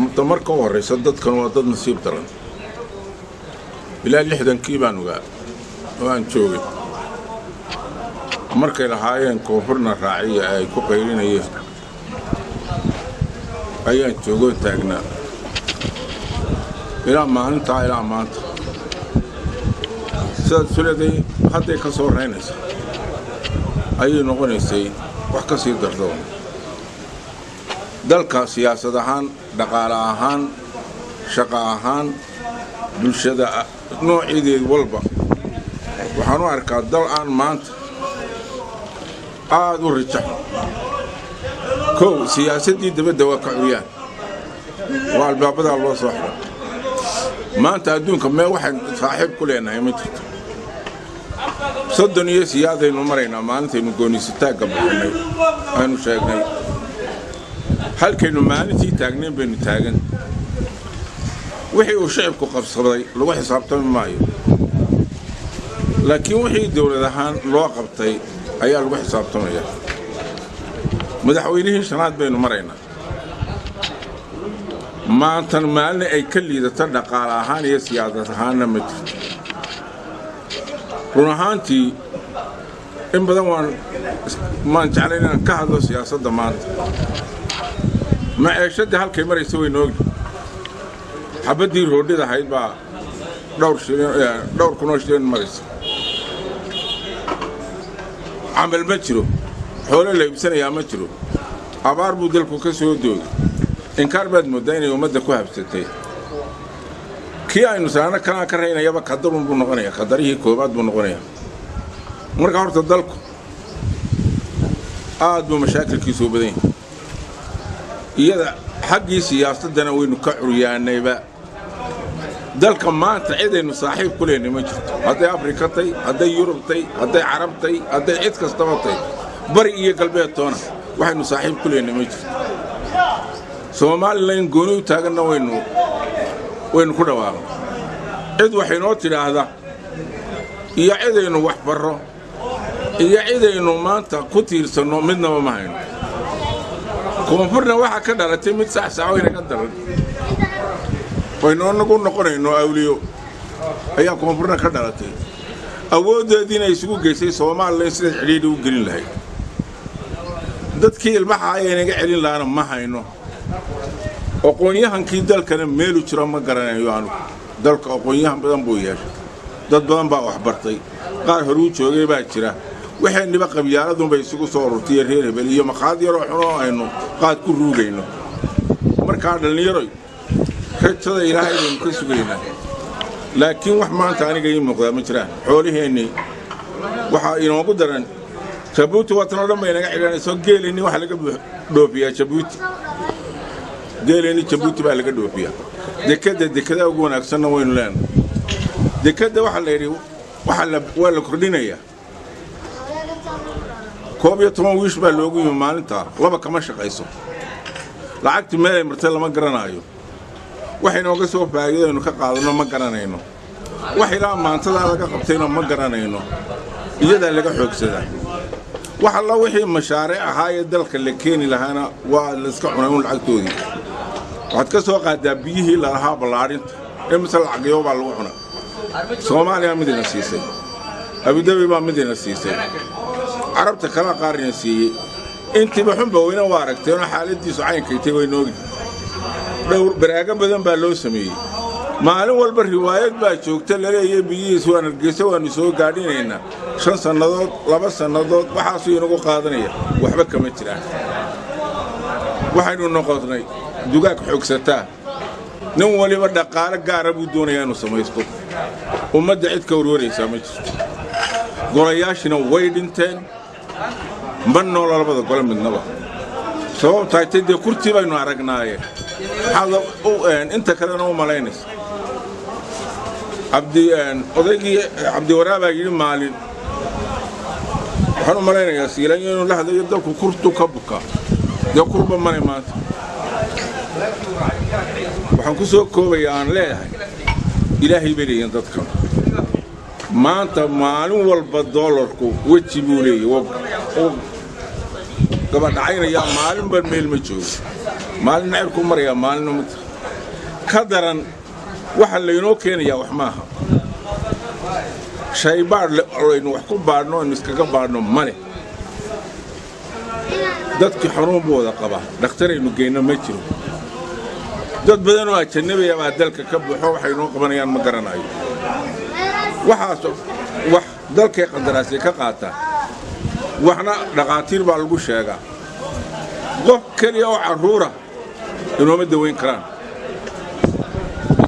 horta marka u horeysa dadkan waa dad nasiib daran ilaa 60kii baan ogaa oo aan joogay markay lahaayeen koonfurna raaciya ay ku qaylinayeen ayaan joogoo taagnaa ilaa maalintaa ilaa maanta sidaad filaday hadday ka soo reynaysa ayay noqonaysay wax ka sii dardo dalka siyaasad ahaan dhaqaale ahaan shaqo ahaan bulshada nooceedeed walba waxaan u arkaa dal aan maanta aad u rijaxo kow siyaasaddii dabadda waa ka curiyaan waa albaabadaa loo soo xiro maanta adduunka mee waxaan saaxiib ku leenahay ma jirto 30 iyo siyaadaynu maraynaa maalintaynu gooniisataagga baxnay aynu sheegnay halkaynu maalintii taagnayn baynu taagan wixii uu shacabku qabsaday lagu xisaabtami maayo laakiin wixii dawlad ahaan loo qabtay ayaa lagu xisaabtamaya madaxweynihii shanaad baynu maraynaa maantan maalin ay ka liidato dhaqaale ahaan iyo siyaasad ahaanna ma jirto run ahaantii in badan maan jeclayn inaan ka hadlo siyaasadda maanta maciishadii halkay maraysa way noogi xabaddii roodhida ahayd baa dhowr kunoo shilin maraysa camal ma jiro xoolo la iibsanayaa ma jiro abaar buu dalku ka soo doogay inkaar baad mooddaa inay ummadda ku habsatay kii aynu saana kanaa ka raynayaba qadarun buu noqonayaa qadarihii koobaad buu noqonayaa marka horta dalku aad buu mashaakilkiisu u badan yahay iyada xaggii siyaasaddana waynu ka curyaanayba dalka maanta cidaynu saaxiib ku leenay ma jirto hadday afrika tay hadday yurub tay hadday carab tay hadday cid kastaba tay bari iyo galbeed toona waxaynu saaxiib ku leenay ma jirto Soomaaliland gooni u taaganna waynu ku dhawaaqo cid waxaynoo tidhaahda iyo cidaynu wax barro iyo cidaynu maanta ku tiirsanno midnaba ma hayno koonfurna waxa ka dhalatay mid sax wayna ka daran waynu nagu noqonayno awliyo ayaa koonfurna ka dhalatay awoodeediina isugu geysay Soomaaliland sida xiriir u gelin lahayd dadkii ilmaha ay inaga celin laana ma hayno aqoonyahankii dalkana meelu jiro ma garanayo aanu dalka aqoonyahan badan buu yeeshay dad badan baa wax bartay qaar hore u joogay baa jira waxayniba qabyaaladun bay isugu soo ururtay reer hebel iyo maqaad yar oo xuno aynu qaad ku ruugayno marka dhalinyaro rajada ilaahay inuu ka sugaynaa laakiin wax maanta aniga ii muuqda ma jiraan xoolaheeni waxa inoogu daran Jabuuti watano dhan bay naga xiranayso geelini waxa laga dhoofiyaa Jabuuti geelini Jabuuti baa laga dhoofiyaa dekada ugu wanaagsan waynu leenahay dekada waxa la yiri waa la kordhinayaa koob iyo 10 wiish baa loogu yimi maalinta laba kama shaqayso lacagti meel martay lama garanayo waxaynu uga soo faa'iideyno ka qaadano ma garanayno wax ilaa maantada laga qabtayna ma garanayno iyada laga xoogsadaa waxa la wixii mashaariic ahaa dalka la keeni lahaana waa la iska cunay lacagtoodii waxaad ka soo qaadaa biyihii la lahaa balaarinta ee misal lacagyo baa lagu cunaa Soomaaliya midina siisay Abu Dhabi baa midina siisay carabta kala qaarina siiyay intiba xunba weyna waa aragteen xaaladiisu caynkaytay way noogi dhowr baraaga badan baa loo sameeyay maalin walba riwaayad baa joogta la leeyahay biyihiis waan argeysa waanu soo gaadhinayna 5 sanadood 2 sanadood waxaas inagu qaadanaya waxba kama jiraan waxaynu noqonnay dugaag xoogsataa nin waliba dhaqaale gaar ah buu doonayaa inuu samaysto ummadda cid ka warwaraysa ma jirto golayaashina way dhinteen banno labada gole midnaba sababta ay dee kurti baynu aragnaayeen hada inta kalena u malaynaysa abdi waraaba yiri maalin waxaan u malaynayaa siilan inuu la hadlayo dalku kurtu ka buka dee kurba manay maanta waxaan ku soo koobayaa aan leeyahay ilaahay bariyan dadka maanta maalin walba dollarku waji buu leeyahay gabadhaynaya maalin bal meel ma joogo maalin ay ku maraya maalin كدران waxa laynoo keenayaa wax maaha shay baad aynu wax ku baadhno in iskaga baadhno male dadkii xanuun booda qaba dhakhtaraynu geyno ma jiro dad badan oo ajnabi ah dalka ka buuxo waxay noo qabanayaan ma garanayo waxaas wax dalka qandaraas ka qaata waxna dhaqaatiir baa lagu sheegaa qof kaliya oo caruura inoo ma daweyn karaan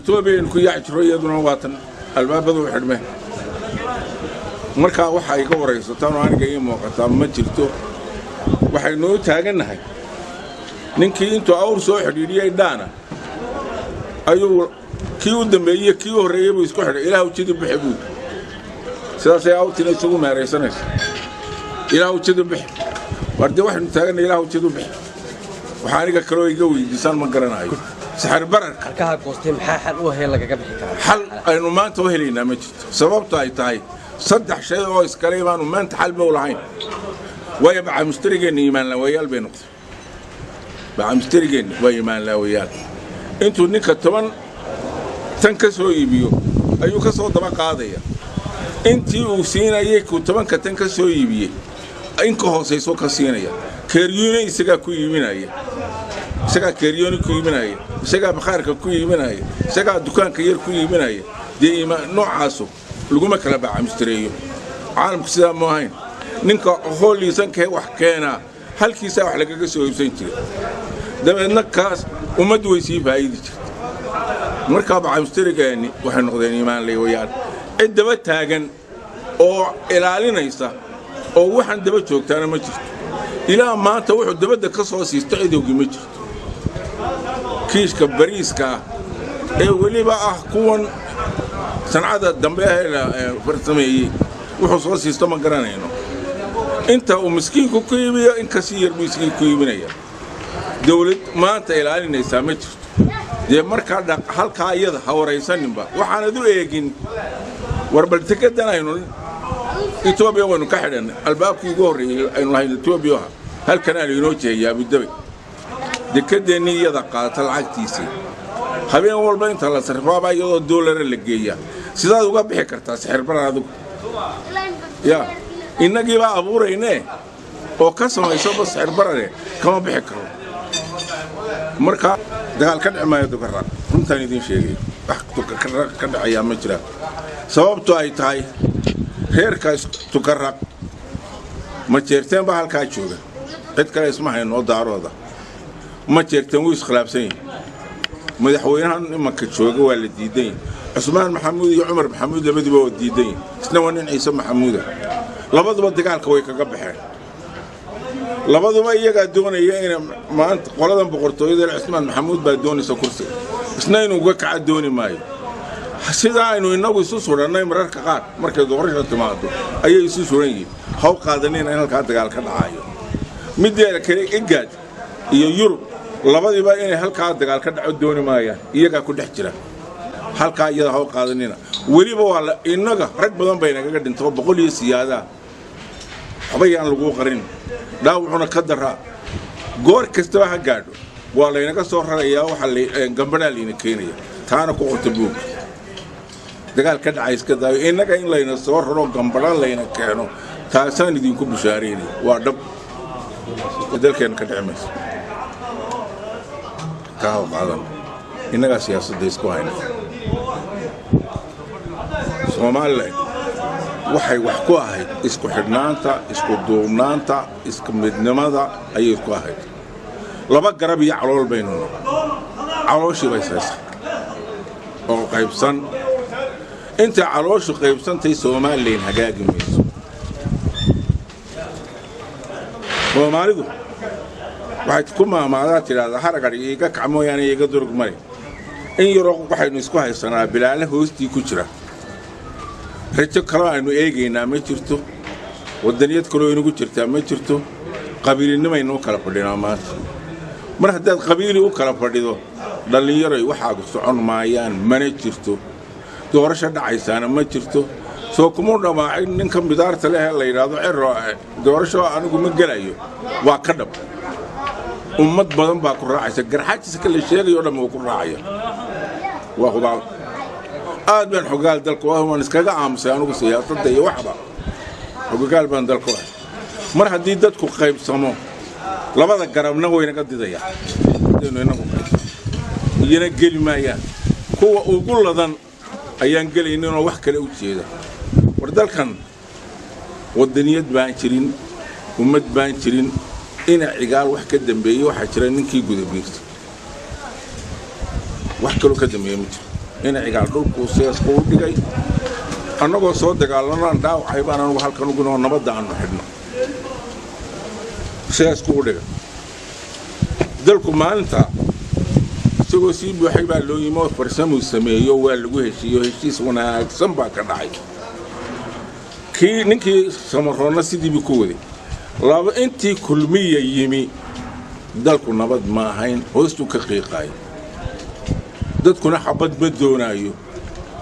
توبين كويا عشرية وطن الباب ذو حرمه مركا وحا يقوري سلطان وأنا جاي موقتا ما جلتو وحا ينو تاجن هاي ننكي انتو أور سو حريرية دانا أيو كيو دمبيه كيو ريب ويسكو حر إله وجد بحبود سلاسة أو تنسو ما ريسنس إله وجد بح ورد واحد تاجن إله وجد بح وحانيك كروي جوي جسان ما قرنا أيو سحر برر halkaha goostay maxaa xal u ahay laga bixi karaa xal aynu maanta u helayna ma jirto sababtu ay tahay saddex shay oo iskale imaanu maanta xal ma u lahayn way baa mustarigeen iimaan la wayal bay noqday baa mustarigeen way iimaan la wayal intuu ninka 10 tan ka soo iibiyo ayuu ka soo daba qaadaya intii uu siinayay ku 10 ka tan ka soo iibiyay in ka hooseyso ka siinaya keeriyuna isaga ku iibinaya isaga keeriyoni ku iibinaya isaga bakhaarka ku iibinaya isaga dukaanka yar ku iibinaya deema noocaas lagu ma kala baa mustariyo caalamku sida ma ahayn ninka hooliisan ka wax keena halkiisa wax laga soo iibsan jiray dabeedna kaas umad way sii faa'iidi jirtay marka baa mustarigaani waxay noqdeen iimaan leeyaan cid daba taagan oo ilaalinaysa oo waxan daba joogtaana ma jirto ilaa maanta wuxuu dabada ka soo siistay idowgi ma jirto kiiska bariiska ee waliba kuwan sanacada dambe ee farsameeyay wuxuu soo siisto ma garanayno inta uu miskiinku ku iibiyo in ka sii yar miskiinku ku iibinaya dawlad maanta ilaalinaysa ma jirto dee marka halka iyada ha wareysaninba waxaan adu eegin warbal takadan aynu Ethiopia wanu ka xidhan albaabkii ugu horeeyay aynu lahayn Ethiopia halkan ay inoo jeeyaa bidabe dekedeeni iyada qaata lacagtiisii habeen walba inta la sarfaaba iyadoo dollar la geeyaa sidaad uga bixi kartaa sixir baraadu ya inagii baa abuurayne oo ka samayso bas sixir barade kama bixi karo marka dagaal ka dhacmaayo dukarra runtaan idin sheegay wax ka dhacaya ma jira sababtu ay tahay reerkaas dukarra ma jeerteen ba halka jooga cid kale isma hayno daarooda ma jeerteen wuu iskhilaafsan yahay madaxweynahan imanka jooga waa la diiday Usmaan Maxamuud iyo Umar Maxamuud labadiba waa diiday isna waa nin Ciise Maxamuud labaduba dagaalka way kaga baxeen labaduba iyaga doonaya in maanta qoladan boqortooyada Usmaan Maxamuud baa doonaysa kursi isna inuu uga kaca dooni maayo sida aynu inagu isu suranay mararka qaar markay doorasho timaado ayay isu suran yihiin haw qaadaneen in halka dagaal ka dhacayo mideeda kale igaad iyo Yurub labadiba inay halka dagaal ka dhaco dooni maayaan iyaga ku dhex jira halka iyada haw qaadanina waliba waa inaga rag badan bay naga dhinto 100 iyo siyaada habayaan lagu qarin dhaawuxuna ka dara goor kasta waxa gaadho waa la inaga soo rarayaa waxa gambadhaal ina keenaya taana ku qorta buug dagaal ka dhacay iska daayo inaga in layna soo raro gambadhaal layna keeno taasaan idinku bushaareeyay waa dhab dalkeen ka dhacmayso كاو قادم إنك سياسة ديسكو هنا سومالي waxay wax ku ahayd isku xidhnaanta isku duubnaanta isku midnimada ayay ku ahayd laba garab iyo calool baynu calooshii bay saysa oo qaybsan inta calooshu qaybsantay Soomaaliland hagaagi mayso Soomaalidu waxay ku maamaada tiraada haragar iga kacmooyaan iga durug maray in yaro waxaynu isku haysanaa bilaale hoostii ku jira rajo kale aynu eegaynaa ma jirto wadaniyad kale oo inagu jirtaa ma jirto qabiilnimo aynu kala fadhinaa maanta mar haddaad qabiili u kala fadhido dhalinyaro waxaa ku socon maayaan mana jirto doorasho dhacaysaana ma jirto soo kuma dhamaacin ninka midaarta leh la yiraahdo cirro doorasho anigu ma galayo waa ka dhab ummad badan baa ku raacaysa garxaajis kale sheegayo dhammo ku raacaya وهو بين حقال دلك وهو نسكجا عامسان وسياسة دي واحدة حقال بين دلك واحد مرة ديدتكم قيب سمو لبعض الكرام نقول ينقد ضيع ينقل ما ين هو وكل ذن ينقل إنه وحكي له شيء ده وردال كان والدنيا بانشرين ومد بانشرين إن عقال وحكي الدنبي وحشرين إنك يجود بيرت وحكي له كدم يمت إن عقال روك وسياس قول دقي أنا قصة صوت قال لنا نداو حيبان أنا وحال كانوا يقولون نبض عنه حدنا سياس قول دقي دلكم ما أنت سوى سيب وحيبان لو يموت فرسمو السماء يوال وهشيس وانا سنبا كدعي كي نكي سمرونا سيدي بكودي لابا انتي كل مية يمي دالكو نبض ماهين هوستو كقيقاي دادكو نحبض مدونايو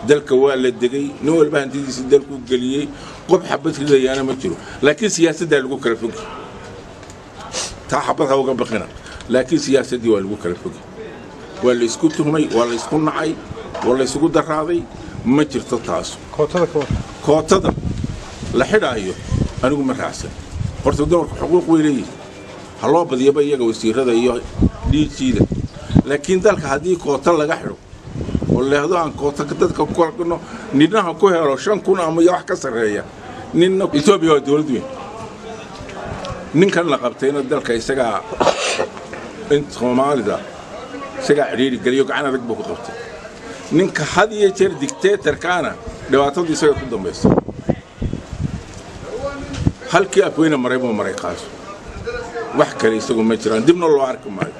دالكو والد دقي نوال بان تيدي دالكو قليي قب حبت لي انا مجرو لكن سياسة دالكو كرفوك تا حبتها وقبقنا لكن سياسة دي والكو كرفوك ولا يسكتوا مي ولا يسكون نعي ولا يسكون دراضي ما جرت التاسو كوتدا لحدا أيوه أنا أقول مرحسن قرط دور حقوق ويلي هلا بدي أبى يجا ويصير هذا أيوه ليه كذا لكن ذلك هذه كوتا لا جحرو ولا هذا عن كوتا كده كقول كنا نينا هكوه روشان كنا عم يروح كسر هي نينا إثيوبيا دول دوين نين كان لقبتين ذلك يسقى أنت خمال ده سجع عريري قريوك أنا ركبه قطبتي نينك هذه يصير ديكتاتور كأنا دواتو دي سوي قدام بس هل كي أبوينا مريب ومريقاس وحكي لي سووا مجران دمنا الله عاركم معي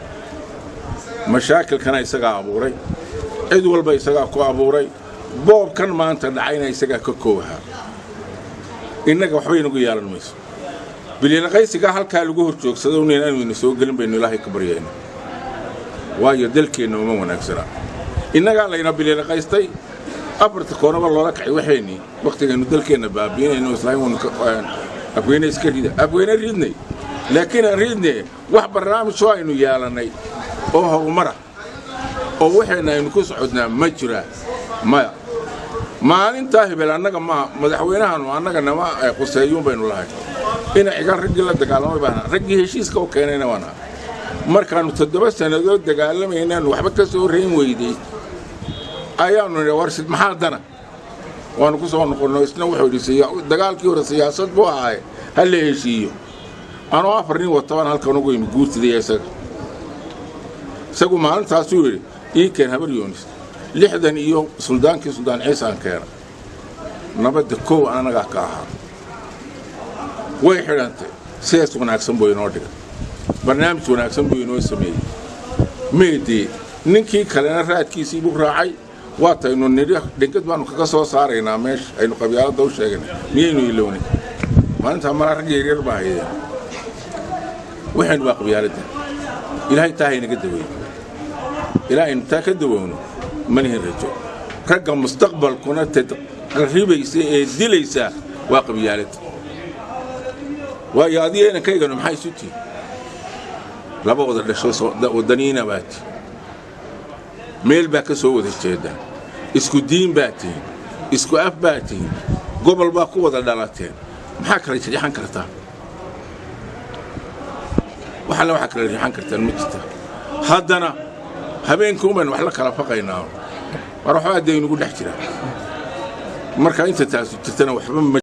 مشاكل كان يسقى أبوري عدول بيسقى كو أبوري بوب كان ما أنت دعينا يسقى كوها إنك وحبي نقول يا الميس بلي نقي سقى هل كالجوهر شوك صدقوني أنا ونسوق قلنا بإنه الله كبريين وايو دلكي إنه ما ونكسره إنك على ينبي لي لقيستي أبرت كونا والله لك وحيني وقت إنه دلكي إنه بابين إنه إسلام أبوينا يسكريده أبوينا ريدني لكن ريدني واحد برنامج شوي إنه يالني أو مرة أو وحنا إنه كسعودنا مجرى ما ننتهي بلأنك ما مدحوينها وأنك نما قصيون بين الله إن عقال رجل الدجالة ما بينها رجل هشيس كو كأننا وانا مركانو تدبس أنا ذو الدجالة مهنا وحبك سورين ويدي أيام ورشة محاضرة وأنا كسر نقول نسنو حولي دجال كيور سياسة بوعي هل هشيو أنا أفرني وطبعا هالكانوا قوي مجوز ذي سقوا معنا تاسوري إيه كان هبريونس لحدا إيوه سلطان كي سلطان عيسى كان نبدأ كو أنا قاعها ويحد أنت سياس وناكسن بوينودك برنامج وناكسن بوينود سمي ميدي نكى كلنا رأت كيسي بكراعي واتا إنه نريح دكت بانو كقصة صارينا مش إنه قبيلة دوش يعني مينو يلوني ما أنت ما راح يجي يربح هذا وين بقى قبيلة إلهي تاهي نقدوي إلهي نتاكدوونه من هي الرجال رقم مستقبل كنا تقريبا دليسا وقبيلة ويادي أنا كي قالوا محي ستي لا بقدر لشوص ودنينا باتي ميل باك سوود الشيدا اسكو دين باتي اسكو أف باتي قبل باكو وضع دالاتين محاكرة يتجحن كرتا وحلا محاكرة يتجحن كرتا المجتا هادنا هبينكم من وحلا كلا فقينا وروح أدي نقول نحكي مركا أنت تاسو تتنا وحبا